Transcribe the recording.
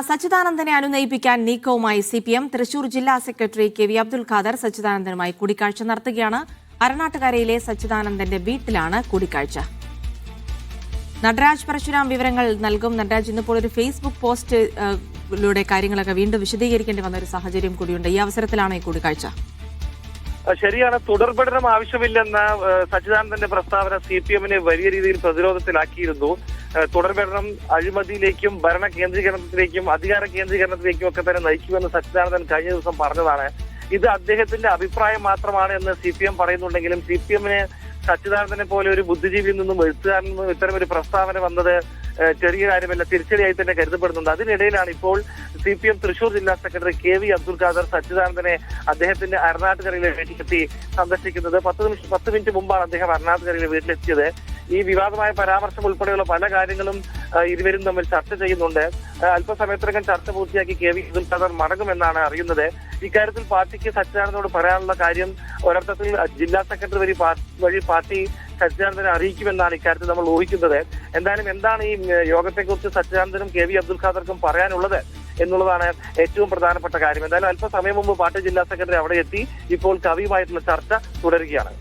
സച്ചിദാനന്ദനെ അനുനയിപ്പിക്കാൻ നീക്കവുമായി CPM Thrissur ജില്ലാ secretary K V. Abdul Khader സച്ചിദാനന്ദനുമായി കൂടിക്കാഴ്ച നടത്തുകയാണ്. അരണാട്ടുകരയിലെ സച്ചിദാനന്ദന്റെ വീട്ടിലാണ് കൂടിക്കാഴ്ച. നടരാജ് പരശുരാം വിവരങ്ങൾ നൽകും. നടരാജ്, ഇന്നിപ്പോൾ ഒരു ഫേസ്ബുക്ക് പോസ്റ്റിലൂടെ കാര്യങ്ങളൊക്കെ വീണ്ടും വിശദീകരിക്കേണ്ടി വന്ന ഒരു സാഹചര്യം കൂടിയുണ്ട്. ഈ അവസരത്തിലാണ് ഈ കൂടിക്കാഴ്ച. ശരിയാണ്, തുടർപഠനം ആവശ്യമില്ലെന്ന സച്ചിദാനന്ദന്റെ പ്രസ്താവന സിപിഎമ്മിനെ വലിയ രീതിയിൽ പ്രതിരോധത്തിലാക്കിയിരുന്നു. തുടർപഠനം അഴിമതിയിലേക്കും ഭരണ കേന്ദ്രീകരണത്തിലേക്കും അധികാര കേന്ദ്രീകരണത്തിലേക്കും ഒക്കെ തന്നെ നയിക്കുമെന്ന് സച്ചിദാനന്ദൻ കഴിഞ്ഞ ദിവസം പറഞ്ഞതാണ്. ഇത് അദ്ദേഹത്തിന്റെ അഭിപ്രായം മാത്രമാണ് എന്ന് സിപിഎം പറയുന്നുണ്ടെങ്കിലും സിപിഎമ്മിന് സച്ചിദാനന്ദനെ പോലെ ഒരു ബുദ്ധിജീവിയിൽ നിന്നും എഴുത്തുകാരിൽ നിന്നും ഇത്തരം ഒരു പ്രസ്താവന വന്നത് ചെറിയ കാര്യമല്ല, തിരിച്ചടിയായി തന്നെ കരുതപ്പെടുന്നുണ്ട്. അതിനിടയിലാണ് ഇപ്പോൾ സിപിഎം തൃശൂർ ജില്ലാ സെക്രട്ടറി കെ.വി. അബ്ദുൽ ഖാദർ സച്ചിദാനന്ദനെ അദ്ദേഹത്തിന്റെ അരണാട്ടുകരയിലെ വീട്ടിലെത്തി സന്ദർശിക്കുന്നത്. 10 മിനിറ്റ് മുമ്പാണ് അദ്ദേഹം അരണാട്ടുകരയിലെ വീട്ടിലെത്തിയത്. ഈ വിവാദമായ പരാമർശം ഉൾപ്പെടെയുള്ള പല കാര്യങ്ങളും ഇരുവരും തമ്മിൽ ചർച്ച ചെയ്യുന്നുണ്ട്. അല്പസമയത്തിനകം ചർച്ച പൂർത്തിയാക്കി കെ.വി. അബ്ദുൽ ഖാദർ മടങ്ങുമെന്നാണ് അറിയുന്നത്. ഇക്കാര്യത്തിൽ പാർട്ടിക്ക് സച്ചിദാനന്ദനോട് പറയാനുള്ള കാര്യം ഒരർത്ഥത്തിൽ ജില്ലാ സെക്രട്ടറി വഴി പാർട്ടി സച്ചിദാനന്ദനെ അറിയിക്കുമെന്നാണ് ഇക്കാര്യത്തിൽ നമ്മൾ ഊഹിക്കുന്നത്. എന്തായാലും എന്താണ് ഈ യോഗത്തെക്കുറിച്ച് സച്ചിദാനന്ദനും കെ.വി. അബ്ദുൽ ഖാദർക്കും പറയാനുള്ളത് എന്നുള്ളതാണ് ഏറ്റവും പ്രധാനപ്പെട്ട കാര്യം. എന്തായാലും അല്പസമയം മുമ്പ് പാർട്ടി ജില്ലാ സെക്രട്ടറി അവിടെ എത്തി ഇപ്പോൾ കവിയുമായിട്ടുള്ള ചർച്ച തുടരുകയാണ്.